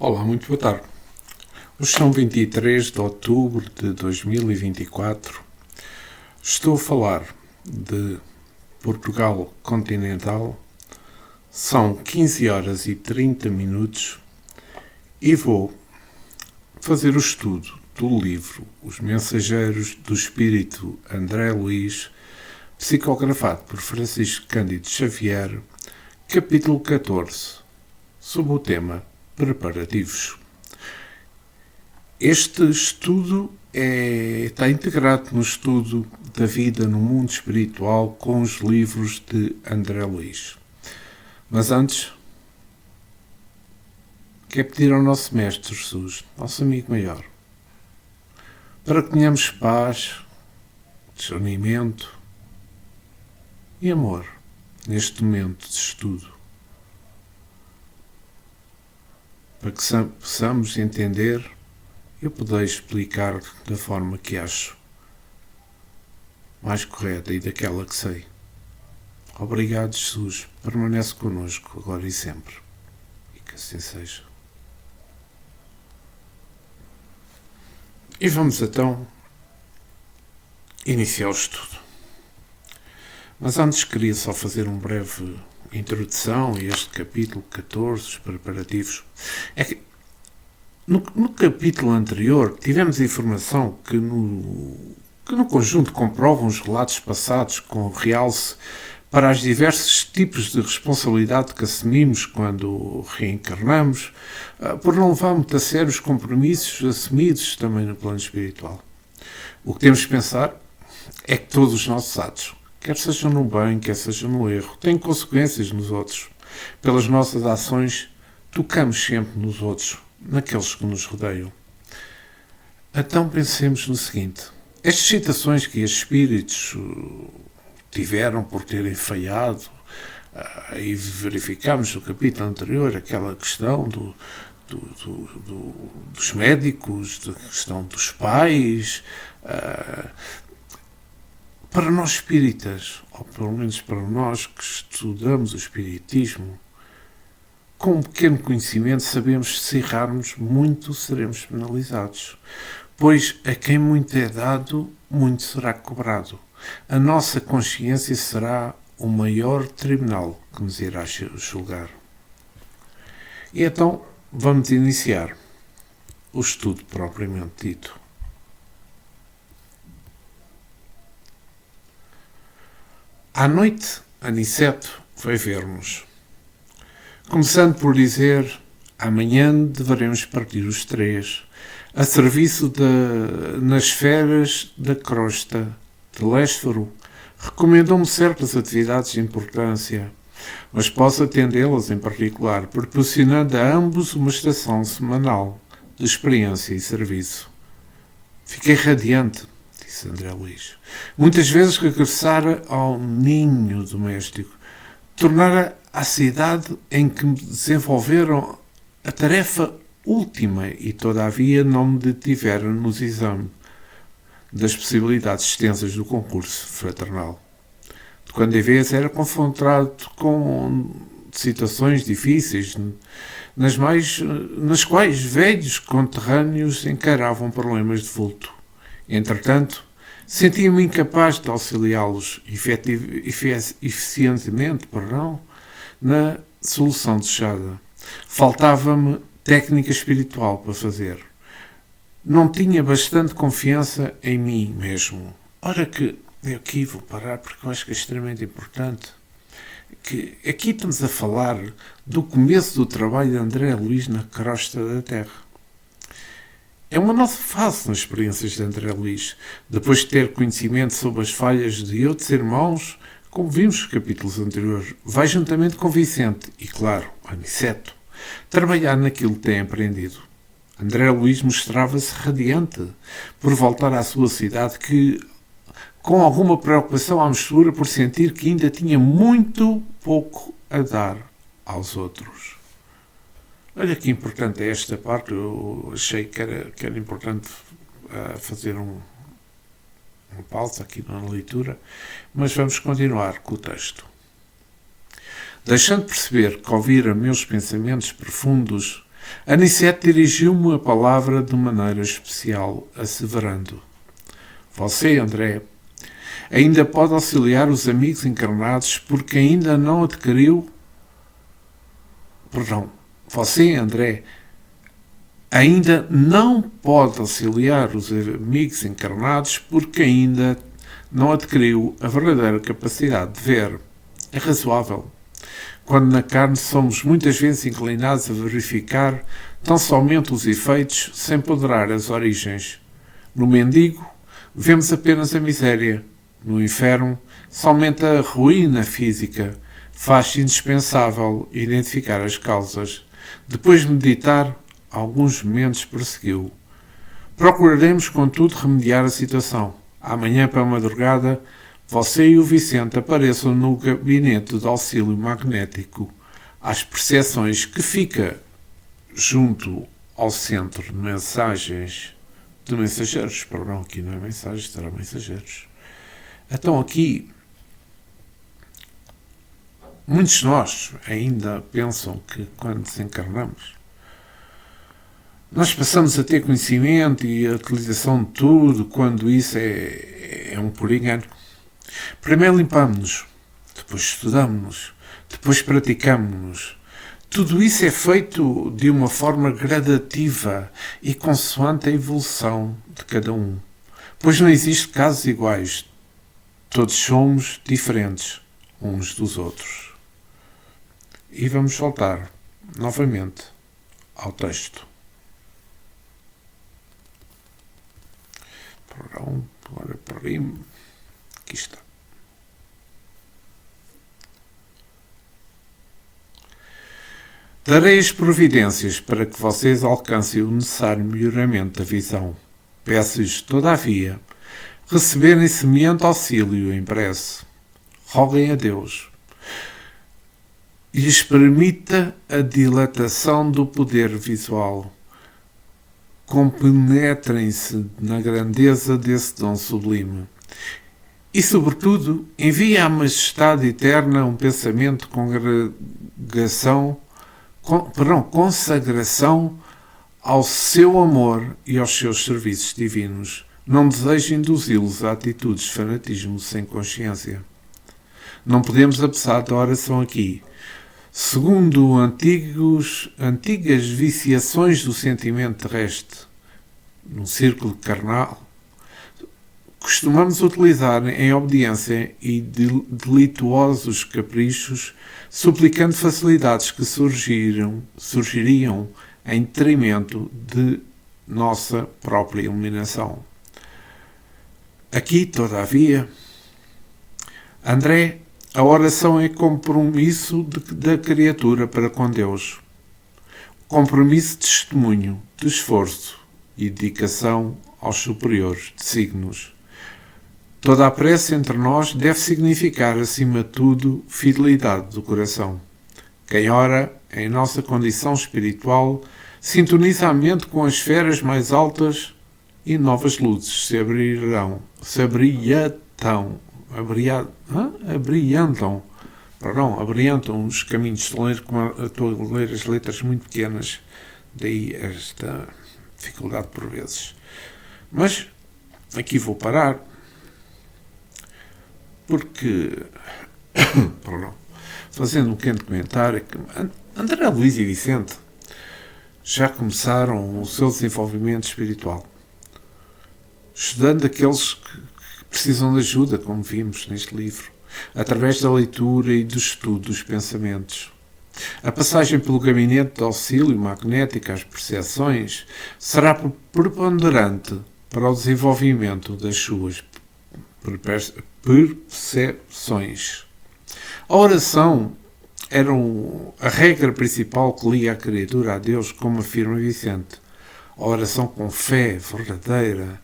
Olá, muito boa tarde. Hoje são 23 de outubro de 2024. Estou a falar de Portugal continental. São 15 horas e 30 minutos e vou fazer o estudo do livro Os Mensageiros do Espírito André Luiz, psicografado por Francisco Cândido Xavier, capítulo 14, sob o tema Preparativos. Este estudo está integrado no estudo da vida no mundo espiritual com os livros de André Luiz. Mas antes, quero pedir ao nosso Mestre Jesus, nosso amigo maior, para que tenhamos paz, discernimento e amor neste momento de estudo. Para que possamos entender, eu poder explicar da forma que acho mais correta e daquela que sei. Obrigado, Jesus. Permanece connosco agora e sempre. E que assim seja. E vamos então iniciar o estudo. Mas antes queria só fazer uma breve introdução a este capítulo 14, os preparativos. É que no capítulo anterior tivemos informação que no conjunto comprovam os relatos passados com realce para os diversos tipos de responsabilidade que assumimos quando reencarnamos, por não levar muito a sério os compromissos assumidos também no plano espiritual. O que temos de pensar é que todos os nossos atos, quer sejam no bem, quer sejam no erro, têm consequências nos outros. Pelas nossas ações, tocamos sempre nos outros, naqueles que nos rodeiam. Então pensemos no seguinte: estas citações que estes espíritos tiveram por terem falhado, e verificámos no capítulo anterior aquela questão dos médicos, da questão dos pais, para nós espíritas, ou pelo menos para nós que estudamos o espiritismo, com um pequeno conhecimento sabemos que se errarmos muito seremos penalizados, pois a quem muito é dado, muito será cobrado. A nossa consciência será o maior tribunal que nos irá julgar. E então vamos iniciar o estudo propriamente dito. À noite, Aniceto foi ver-nos, começando por dizer: amanhã deveremos partir os três, a serviço nas esferas da crosta de Lésforo. Recomendou-me certas atividades de importância, mas posso atendê-las em particular, proporcionando a ambos uma estação semanal de experiência e serviço. Fiquei radiante, disse André Luiz. Muitas vezes regressara ao ninho doméstico, tornara à cidade em que me desenvolveram a tarefa última e, todavia, não me detiveram nos exames das possibilidades extensas do concurso fraternal. De quando em vez era confrontado com situações difíceis, nas quais velhos conterrâneos encaravam problemas de vulto. Entretanto, sentia-me incapaz de auxiliá-los eficientemente na solução desejada. Faltava-me técnica espiritual para fazer. Não tinha bastante confiança em mim mesmo. Ora que eu aqui vou parar porque eu acho que é extremamente importante. Que aqui estamos a falar do começo do trabalho de André Luiz na crosta da Terra. É uma nova fase nas experiências de André Luiz, depois de ter conhecimento sobre as falhas de outros irmãos, como vimos nos capítulos anteriores, vai juntamente com Vicente e, claro, Aniceto, trabalhar naquilo que tem aprendido. André Luiz mostrava-se radiante por voltar à sua cidade, que, com alguma preocupação à mistura, por sentir que ainda tinha muito pouco a dar aos outros. Olha que importante é esta parte. Eu achei que era importante fazer uma pausa aqui na leitura, mas vamos continuar com o texto. Deixando perceber que ouvira meus pensamentos profundos, Anicete dirigiu-me a palavra de maneira especial, asseverando: Você, André, ainda pode auxiliar os amigos encarnados porque ainda não adquiriu... Perdão, você, André, ainda não pode auxiliar os amigos encarnados porque ainda não adquiriu a verdadeira capacidade de ver. É razoável. Quando na carne somos muitas vezes inclinados a verificar tão somente os efeitos sem ponderar as origens. No mendigo, vemos apenas a miséria. No inferno, somente a ruína física. Faz-se indispensável identificar as causas. Depois de meditar, alguns momentos prosseguiu. Procuraremos, contudo, remediar a situação. Amanhã, para a madrugada, você e o Vicente apareçam no gabinete de auxílio magnético às percepções que fica junto ao centro de mensagens de mensageiros. Perdão, aqui não é mensagens, será mensageiros. Então aqui, muitos de nós ainda pensam que quando desencarnamos, nós passamos a ter conhecimento e a utilização de tudo, quando isso é um puro engano. Primeiro limpamos-nos, depois estudamos-nos, depois praticamos-nos. Tudo isso é feito de uma forma gradativa e consoante a evolução de cada um. Pois não existe casos iguais. Todos somos diferentes uns dos outros. E vamos voltar novamente ao texto. Agora perdi-me. Aqui está. Darei as providências para que vocês alcancem o necessário melhoramento da visão. Peço-lhes, todavia, receberem semelhante auxílio em prece. Roguem a Deus e lhes permita a dilatação do poder visual. Compenetrem-se na grandeza desse dom sublime. E, sobretudo, envie à Majestade Eterna um pensamento de consagração ao seu amor e aos seus serviços divinos. Não desejo induzi-los a atitudes de fanatismo sem consciência. Não podemos abusar da oração aqui. Segundo antigas viciações do sentimento terrestre, num círculo carnal, costumamos utilizar em obediência e delituosos caprichos, suplicando facilidades que surgiriam em detrimento de nossa própria iluminação. Aqui, todavia, André, a oração é compromisso da criatura para com Deus. Compromisso de testemunho, de esforço e dedicação aos superiores desígnios. Toda a prece entre nós deve significar, acima de tudo, fidelidade do coração. Quem ora, em nossa condição espiritual, sintoniza a mente com as esferas mais altas e novas luzes se abrilhantam os caminhos. Estou a ler as letras muito pequenas, daí esta dificuldade por vezes. Mas aqui vou parar, porque, fazendo um pequeno comentário, que André Luís e Vicente já começaram o seu desenvolvimento espiritual, estudando aqueles que precisam de ajuda, como vimos neste livro, através da leitura e do estudo dos pensamentos. A passagem pelo gabinete de auxílio magnético às percepções será preponderante para o desenvolvimento das suas percepções. A oração era a regra principal que liga a criatura a Deus, como afirma Vicente. A oração com fé verdadeira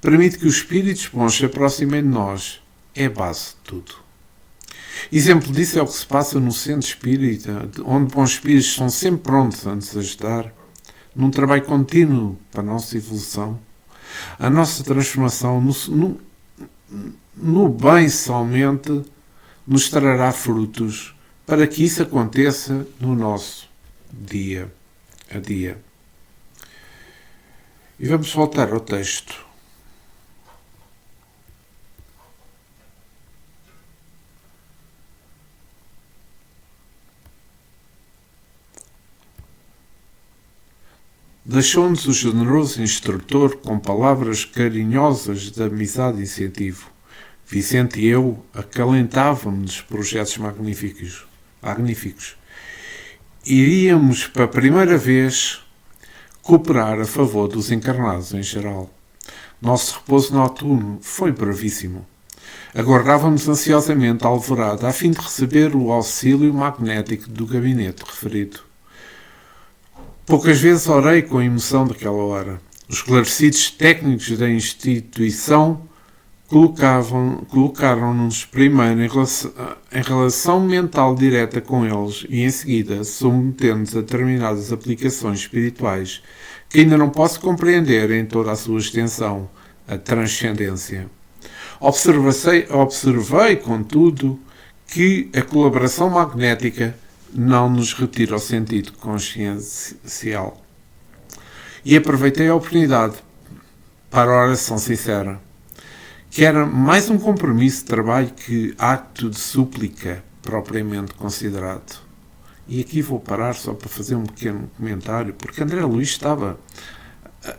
permite que os espíritos bons se aproximem de nós. É a base de tudo. Exemplo disso é o que se passa no centro espírita, onde bons espíritos estão sempre prontos a nos ajudar, num trabalho contínuo para a nossa evolução. A nossa transformação no bem somente nos trará frutos para que isso aconteça no nosso dia a dia. E vamos voltar ao texto. Deixou-nos o generoso instrutor com palavras carinhosas de amizade e incentivo. Vicente e eu acalentávamos-nos projetos magníficos. Iríamos, pela primeira vez, cooperar a favor dos encarnados em geral. Nosso repouso noturno foi brevíssimo. Aguardávamos ansiosamente a alvorada a fim de receber o auxílio magnético do gabinete referido. Poucas vezes orei com a emoção daquela hora. Os esclarecidos técnicos da instituição colocaram-nos primeiro em relação mental direta com eles e, em seguida, submetendo-nos a determinadas aplicações espirituais que ainda não posso compreender em toda a sua extensão, a transcendência. Observei, contudo, que a colaboração magnética não nos retira o sentido consciencial. E aproveitei a oportunidade para a oração sincera, que era mais um compromisso de trabalho que ato de súplica propriamente considerado. E aqui vou parar só para fazer um pequeno comentário, porque André Luís estava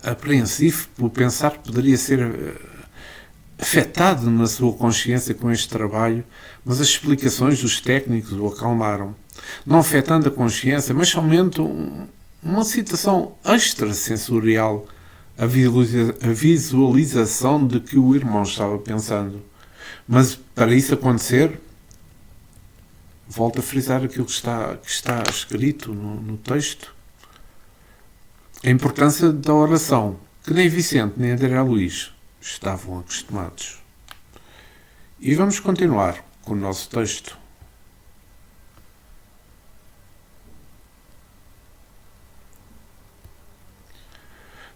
apreensivo por pensar que poderia ser afetado na sua consciência com este trabalho, mas as explicações dos técnicos o acalmaram, não afetando a consciência, mas somente uma situação extrasensorial, a visualização de que o irmão estava pensando. Mas para isso acontecer, volto a frisar aquilo que está escrito no texto, a importância da oração, que nem Vicente nem André Luís estavam acostumados. E vamos continuar com o nosso texto.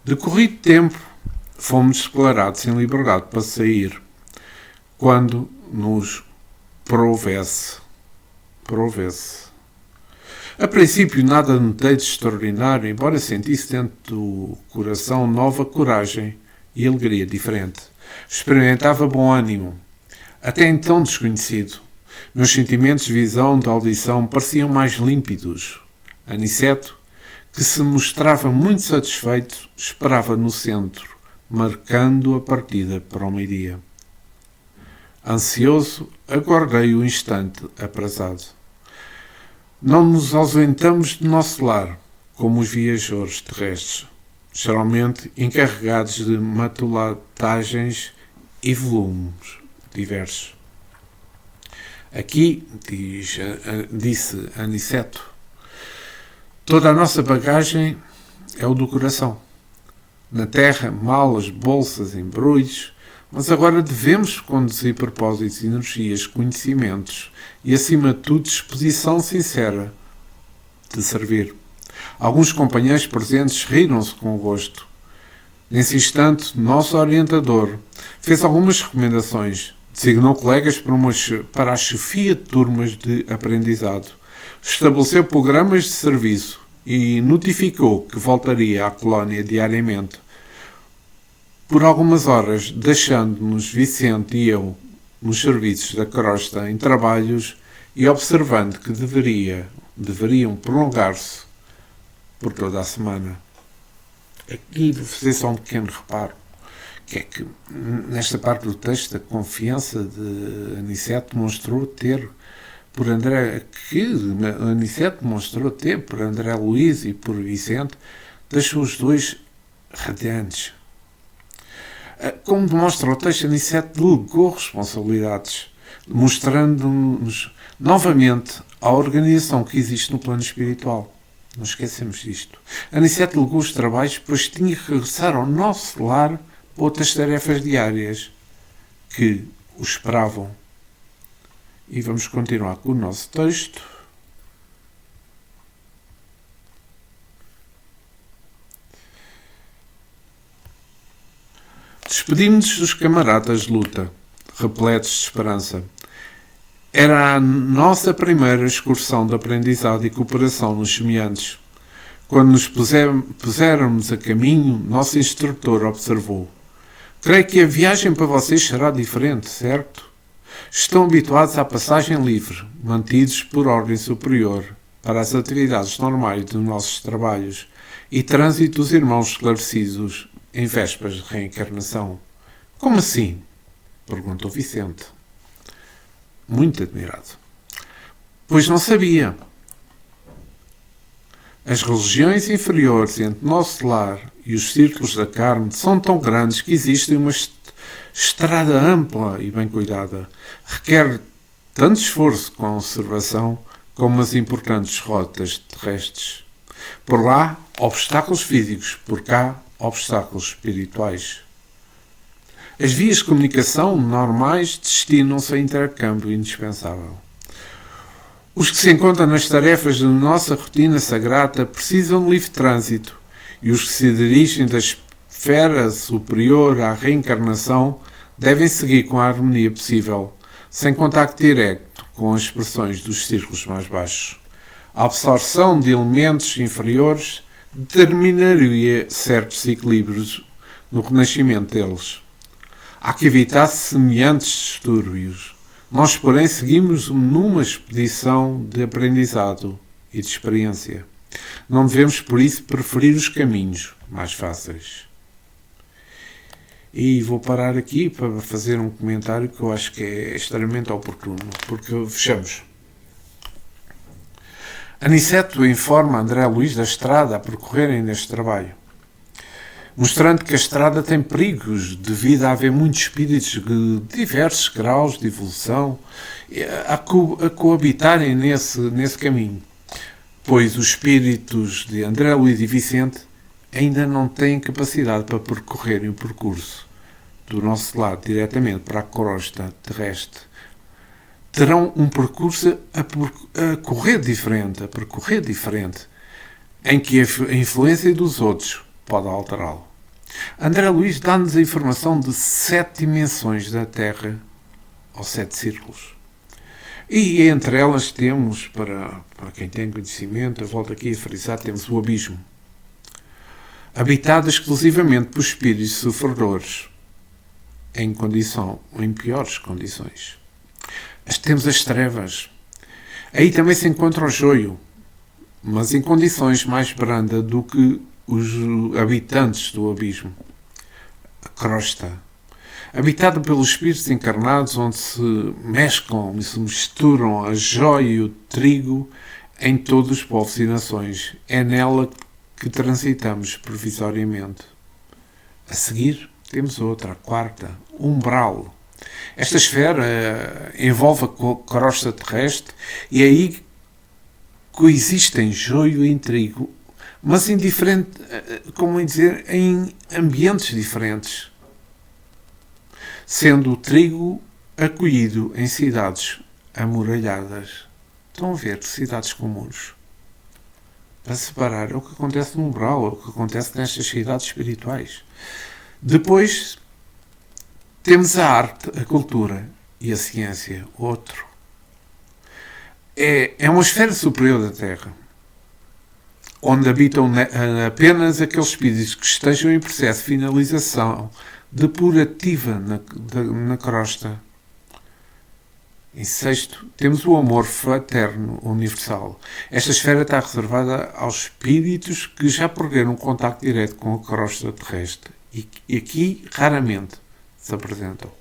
Decorrido tempo, fomos declarados em liberdade para sair, quando nos provesse. A princípio nada notei de extraordinário, embora sentisse dentro do coração nova coragem e alegria diferente. Experimentava bom ânimo, até então desconhecido. Meus sentimentos de visão, de audição, pareciam mais límpidos. Aniceto, que se mostrava muito satisfeito, esperava no centro, marcando a partida para o meio-dia. Ansioso, aguardei o instante aprazado. Não nos ausentamos do nosso lar, como os viajores terrestres, geralmente encarregados de matulatagens e volumes diversos. Aqui, disse Aniceto, toda a nossa bagagem é o do coração. Na terra, malas, bolsas, embrulhos, mas agora devemos conduzir propósitos, energias, conhecimentos e, acima de tudo, disposição sincera de servir. Alguns companheiros presentes riram-se com gosto. Nesse instante, nosso orientador fez algumas recomendações, designou colegas para a chefia de turmas de aprendizado, estabeleceu programas de serviço e notificou que voltaria à colónia diariamente. Por algumas horas, deixando-nos Vicente e eu nos serviços da crosta em trabalhos e observando que deveriam prolongar-se por toda a semana. Aqui vou fazer só um pequeno reparo, que é que nesta parte do texto a confiança de Aniceto demonstrou ter por André Luís e por Vicente, deixou os dois radiantes. Como demonstra o texto, Aniceto delegou responsabilidades, mostrando-nos novamente a organização que existe no plano espiritual. Não esquecemos disto. Aniceto delegou os trabalhos, pois tinha que regressar ao nosso lar para outras tarefas diárias que o esperavam. E vamos continuar com o nosso texto. Despedimos-nos dos camaradas de luta, repletos de esperança. Era a nossa primeira excursão de aprendizado e cooperação nos semelhantes. Quando nos pusermos a caminho, nosso instrutor observou: creio que a viagem para vocês será diferente, certo? Estão habituados à passagem livre, mantidos por ordem superior, para as atividades normais dos nossos trabalhos e trânsito dos irmãos esclarecidos em vésperas de reencarnação. Como assim? Perguntou Vicente, muito admirado. Pois não sabia. As religiões inferiores entre nosso lar e os círculos da carne são tão grandes que existe uma estrada ampla e bem cuidada. Requer tanto esforço de conservação como as importantes rotas terrestres. Por lá, obstáculos físicos, por cá, obstáculos espirituais. As vias de comunicação normais destinam-se a intercâmbio indispensável. Os que se encontram nas tarefas da nossa rotina sagrada precisam de livre trânsito, e os que se dirigem da esfera superior à reencarnação devem seguir com a harmonia possível, sem contacto direto com as expressões dos círculos mais baixos. A absorção de elementos inferiores determinaria certos equilíbrios no renascimento deles. Há que evitar semelhantes distúrbios. Nós, porém, seguimos numa expedição de aprendizado e de experiência. Não devemos, por isso, preferir os caminhos mais fáceis. E vou parar aqui para fazer um comentário que eu acho que é extremamente oportuno, porque fechamos. Aniceto informa André Luís da estrada a percorrerem neste trabalho, mostrando que a estrada tem perigos devido a haver muitos espíritos de diversos graus de evolução a coabitarem nesse caminho, pois os espíritos de André Luís e Vicente ainda não têm capacidade para percorrerem o percurso do nosso lado diretamente para a crosta terrestre. Terão um percurso a percorrer diferente, em que a influência dos outros pode alterá-lo. André Luís dá-nos a informação de 7 dimensões da Terra, ou 7 círculos. E entre elas temos, para quem tem conhecimento, eu volto aqui a frisar, temos o abismo, habitado exclusivamente por espíritos sofredores, em piores condições. Temos as trevas. Aí também se encontra o joio, mas em condições mais brandas do que os habitantes do abismo. A crosta, habitada pelos espíritos encarnados, onde se mesclam e se misturam a joia e o trigo em todos os povos e nações. É nela que transitamos provisoriamente. A seguir, temos outra, a quarta, umbral. Esta esfera envolve a crosta terrestre e aí coexistem joio e trigo, mas em ambientes diferentes, sendo o trigo acolhido em cidades amuralhadas. Estão a ver, cidades com muros. Para separar, é o que acontece no umbral, é o que acontece nestas cidades espirituais. Depois temos a arte, a cultura e a ciência, outro. É uma esfera superior da Terra, onde habitam apenas aqueles espíritos que estejam em processo de finalização depurativa na crosta. Em sexto, temos o amor fraterno universal. Esta esfera está reservada aos espíritos que já perderam contato direto com a crosta terrestre e aqui raramente se apresentam.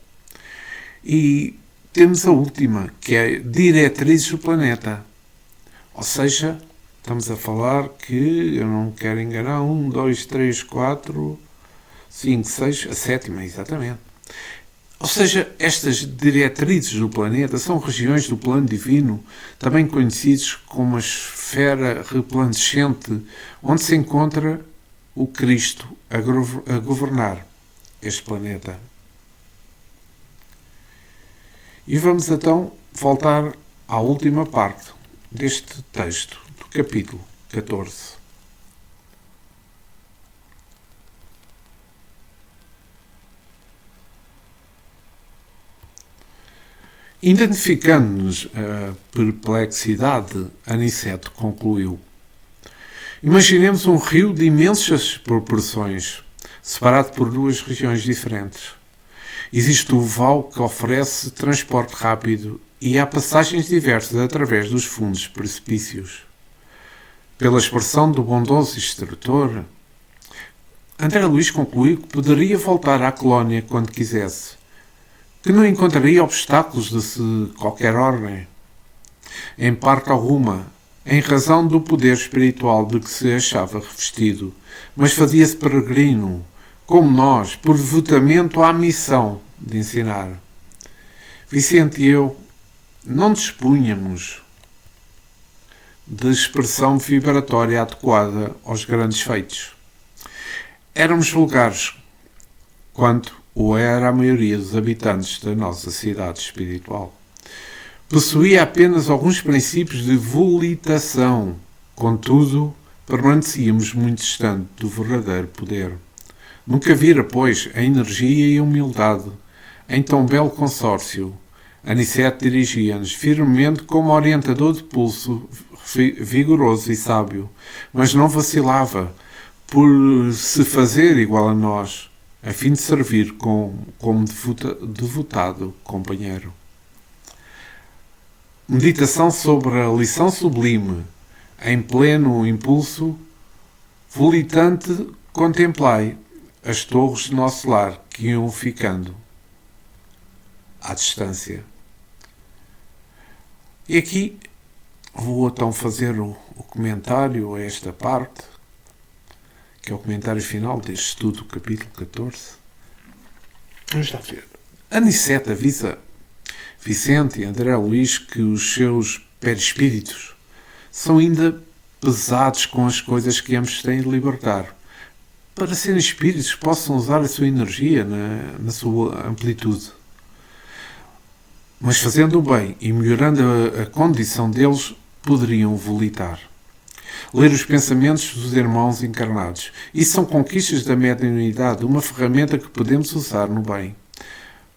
E temos a última, que é diretrizes do planeta. Ou seja, estamos a falar que, eu não quero enganar, 1, 2, 3, 4, 5, 6, a sétima, exatamente. Ou seja, estas diretrizes do planeta são regiões do plano divino, também conhecidos como a esfera resplandecente, onde se encontra o Cristo a governar este planeta. E vamos então voltar à última parte deste texto, do capítulo 14. Identificando-nos a perplexidade, Aniceto concluiu: Imaginemos um rio de imensas proporções, separado por duas regiões diferentes. Existe o val que oferece transporte rápido e há passagens diversas através dos fundos precipícios. Pela expressão do bondoso instrutor, André Luís concluiu que poderia voltar à colónia quando quisesse, que não encontraria obstáculos de qualquer ordem, em parte alguma, em razão do poder espiritual de que se achava revestido, mas fazia-se peregrino, como nós, por devotamento à missão de ensinar. Vicente e eu não dispunhamos de expressão vibratória adequada aos grandes feitos. Éramos vulgares, quanto o era a maioria dos habitantes da nossa cidade espiritual. Possuía apenas alguns princípios de volitação, contudo, permanecíamos muito distante do verdadeiro poder. Nunca vira, pois, a energia e a humildade em tão belo consórcio. Aniceto dirigia-nos firmemente como orientador de pulso vigoroso e sábio, mas não vacilava por se fazer igual a nós, a fim de servir como devotado companheiro. Meditação sobre a lição sublime, em pleno impulso, volitante, contemplai as torres do nosso lar que iam ficando à distância. E aqui vou então fazer o comentário a esta parte, que é o comentário final deste estudo, capítulo 14. Vamos lá ver. Aniceto avisa Vicente e André Luís que os seus perispíritos são ainda pesados com as coisas que ambos têm de libertar, para serem espíritos que possam usar a sua energia na sua amplitude. Mas fazendo o bem e melhorando a condição deles, poderiam volitar. Ler os pensamentos dos irmãos encarnados. Isso são conquistas da mediunidade, uma ferramenta que podemos usar no bem,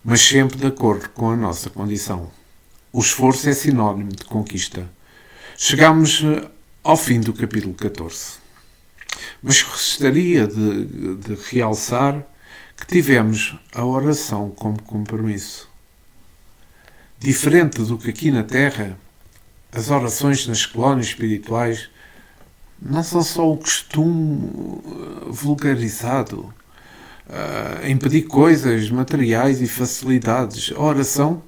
mas sempre de acordo com a nossa condição. O esforço é sinónimo de conquista. Chegamos ao fim do capítulo 14. Mas gostaria de realçar que tivemos a oração como compromisso. Diferente do que aqui na Terra, as orações nas colónias espirituais não são só o costume vulgarizado em pedir coisas materiais e facilidades. A oração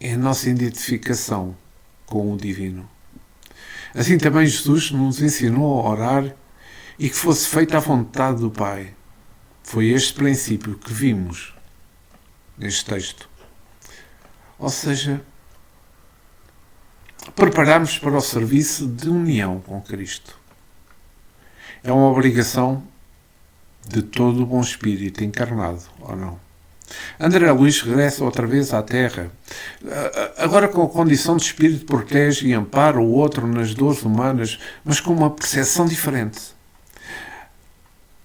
é a nossa identificação com o Divino. Assim também Jesus nos ensinou a orar e que fosse feita a vontade do Pai. Foi este princípio que vimos neste texto. Ou seja, prepararmos para o serviço de união com Cristo. É uma obrigação de todo o bom espírito encarnado, ou não? André Luís regressa outra vez à Terra, agora com a condição de espírito que protege e ampara o outro nas dores humanas, mas com uma percepção diferente.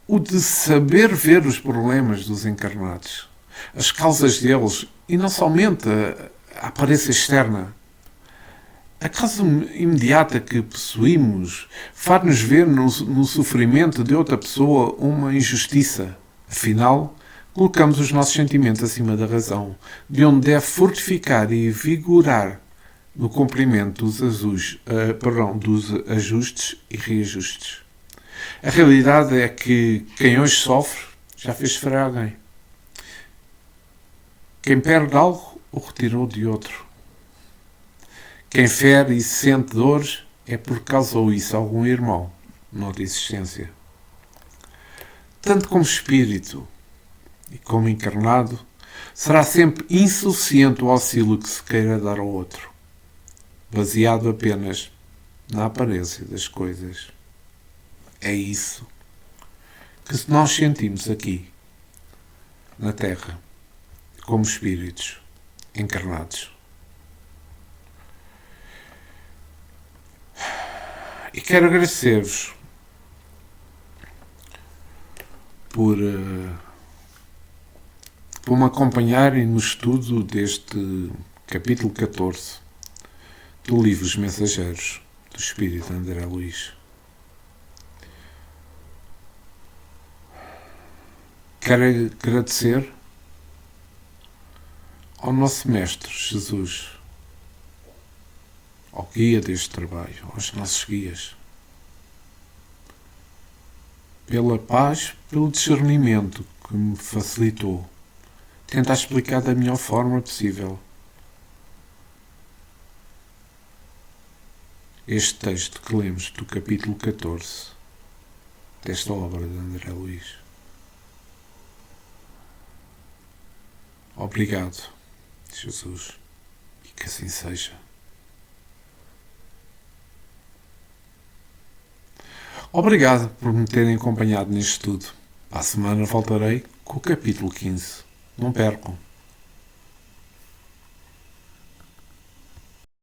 O de saber ver os problemas dos encarnados, as causas deles, e não somente a aparência externa. A causa imediata que possuímos faz-nos ver no sofrimento de outra pessoa uma injustiça. Afinal, colocamos os nossos sentimentos acima da razão, de onde deve fortificar e vigorar no cumprimento dos ajustes e reajustes. A realidade é que quem hoje sofre já fez sofrer alguém. Quem perde algo o retirou de outro. Quem fere e sente dores é porque causou isso a algum irmão noutra existência. Tanto como espírito e como encarnado, será sempre insuficiente o auxílio que se queira dar ao outro, baseado apenas na aparência das coisas. É isso que nós sentimos aqui, na Terra, como espíritos encarnados. E quero agradecer-vos por me acompanharem no estudo deste capítulo 14 do livro Os Mensageiros, do Espírito André Luís. Quero agradecer ao nosso Mestre Jesus, ao guia deste trabalho, aos nossos guias, pela paz, pelo discernimento que me facilitou tentar explicar da melhor forma possível este texto que lemos do capítulo 14 desta obra de André Luiz. Obrigado, Jesus, e que assim seja. Obrigado por me terem acompanhado neste estudo. À semana voltarei com o capítulo 15. Não percam.